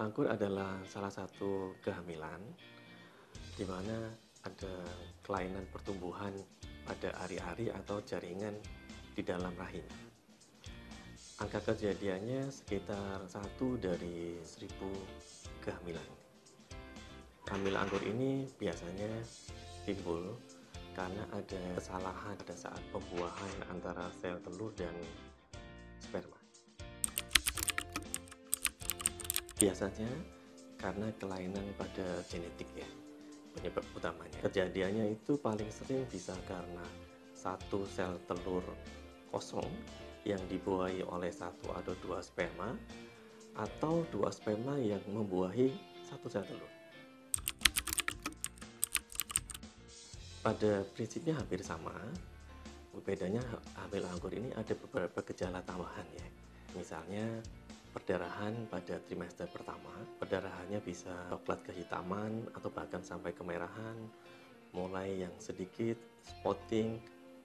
anggur adalah salah satu kehamilan di mana ada kelainan pertumbuhan pada ari-ari atau jaringan di dalam rahim. Angka kejadiannya sekitar 1 dari 1000 kehamilan. Hamil anggur ini biasanya timbul karena ada kesalahan pada saat pembuahan antara sel telur dan sperma. Biasanya karena kelainan pada genetik ya, penyebab utamanya. Kejadiannya itu paling sering bisa karena satu sel telur kosong yang dibuahi oleh satu atau dua sperma, atau dua sperma yang membuahi satu sel telur. Pada prinsipnya hampir sama, bedanya hamil anggur ini ada beberapa gejala tambahan ya. Misalnya perdarahan pada trimester pertama, perdarahannya bisa coklat kehitaman atau bahkan sampai kemerahan, mulai yang sedikit, spotting,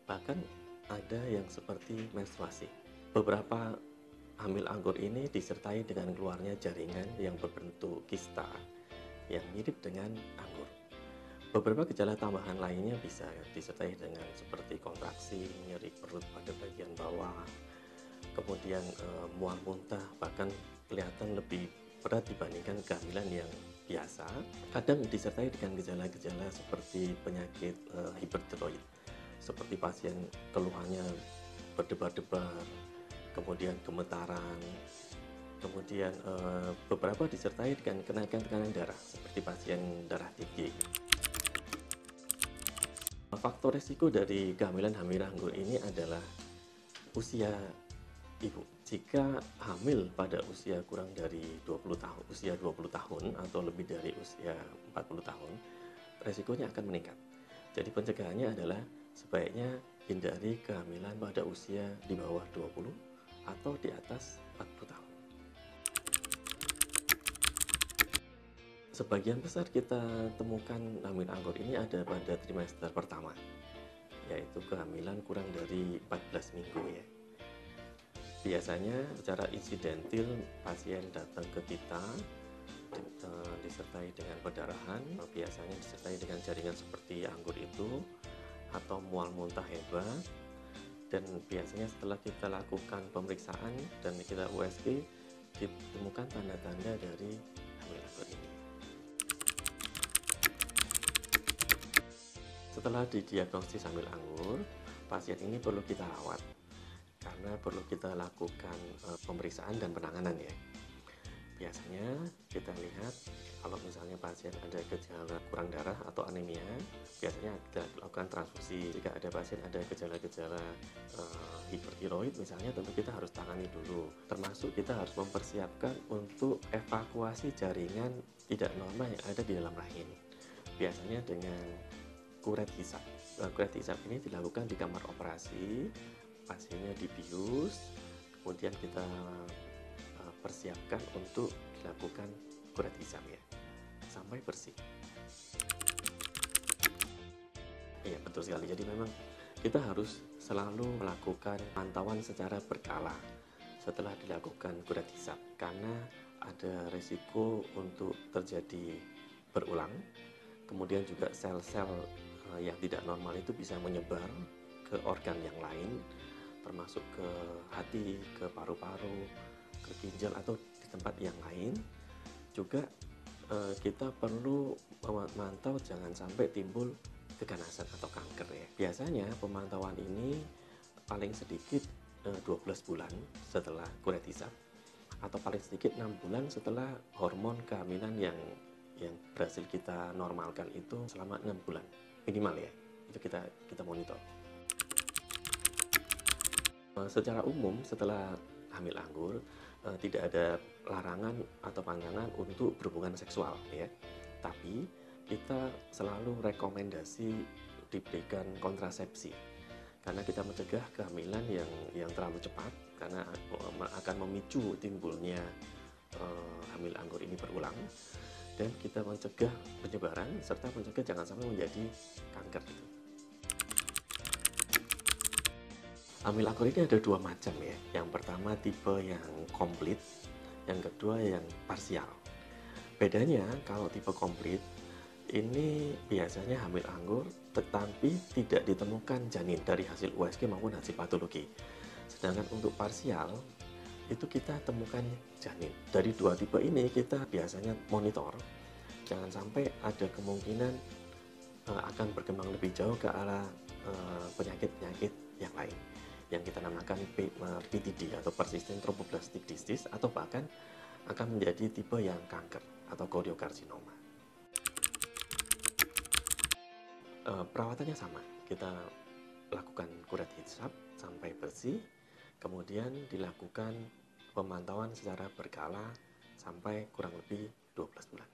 bahkan ada yang seperti menstruasi. Beberapa hamil anggur ini disertai dengan keluarnya jaringan yang berbentuk kista yang mirip dengan anggur. Beberapa gejala tambahan lainnya bisa disertai dengan seperti kontraksi, nyeri perut pada bagian bawah, kemudian mual muntah, bahkan kelihatan lebih berat dibandingkan kehamilan yang biasa. Kadang disertai dengan gejala-gejala seperti penyakit hipertiroid, seperti pasien keluhannya berdebar-debar, kemudian gemetaran, kemudian beberapa disertai dengan kenaikan tekanan darah seperti pasien darah tinggi. Faktor risiko dari kehamilan hamil anggur ini adalah usia ibu. Jika hamil pada usia kurang dari 20 tahun, usia 20 tahun atau lebih dari usia 40 tahun, resikonya akan meningkat. Jadi pencegahannya adalah sebaiknya hindari kehamilan pada usia di bawah 20 atau di atas 40 tahun. Sebagian besar kita temukan hamil anggur ini ada pada trimester pertama, yaitu kehamilan kurang dari 14 minggu ya. Biasanya secara insidentil pasien datang ke kita disertai dengan perdarahan, biasanya disertai dengan jaringan seperti anggur itu atau mual muntah hebat, dan biasanya setelah kita lakukan pemeriksaan dan kita USG ditemukan tanda-tanda dari hamil anggur ini. Setelah didiagnosis hamil anggur, pasien ini perlu kita rawat karena perlu kita lakukan pemeriksaan dan penanganan ya. Biasanya kita lihat kalau misalnya pasien ada gejala kurang darah atau anemia, biasanya kita lakukan transfusi. Jika ada pasien ada gejala-gejala hipertiroid misalnya, tentu kita harus tangani dulu. Termasuk kita harus mempersiapkan untuk evakuasi jaringan tidak normal yang ada di dalam rahim. Biasanya dengan kuret hisap. Kuret hisap ini dilakukan di kamar operasi, pasiennya dibius, kemudian kita persiapkan untuk dilakukan kuret hisap ya, sampai bersih. Iya betul sekali. Jadi memang kita harus selalu melakukan pantauan secara berkala setelah dilakukan kuret hisap, karena ada resiko untuk terjadi berulang. Kemudian juga sel-sel yang tidak normal itu bisa menyebar ke organ yang lain, termasuk ke hati, ke paru-paru, ke ginjal atau di tempat yang lain. Juga kita perlu memantau jangan sampai timbul keganasan atau kanker ya. Biasanya pemantauan ini paling sedikit 12 bulan setelah kuret hisap, atau paling sedikit 6 bulan setelah hormon kehamilan yang berhasil kita normalkan itu selama 6 bulan minimal ya. Itu kita monitor. Secara umum setelah hamil anggur tidak ada larangan atau pantangan untuk berhubungan seksual ya. Tapi kita selalu rekomendasi diberikan kontrasepsi karena kita mencegah kehamilan yang terlalu cepat, karena akan memicu timbulnya hamil anggur ini berulang, dan kita mencegah penyebaran serta mencegah jangan sampai menjadi kanker gitu. Hamil anggur ini ada dua macam ya. Yang pertama tipe yang komplit, yang kedua yang parsial. Bedanya kalau tipe komplit ini biasanya hamil anggur tetapi tidak ditemukan janin dari hasil USG maupun hasil patologi. Sedangkan untuk parsial itu kita temukan janin. Dari dua tipe ini kita biasanya monitor, jangan sampai ada kemungkinan akan berkembang lebih jauh ke arah penyakit-penyakit yang lain yang kita namakan PTD atau persistent tromboblastic disease, atau bahkan akan menjadi tipe yang kanker atau koriokarsinoma. Perawatannya sama, kita lakukan kuret hisap sampai bersih, kemudian dilakukan pemantauan secara berkala sampai kurang lebih 12 bulan.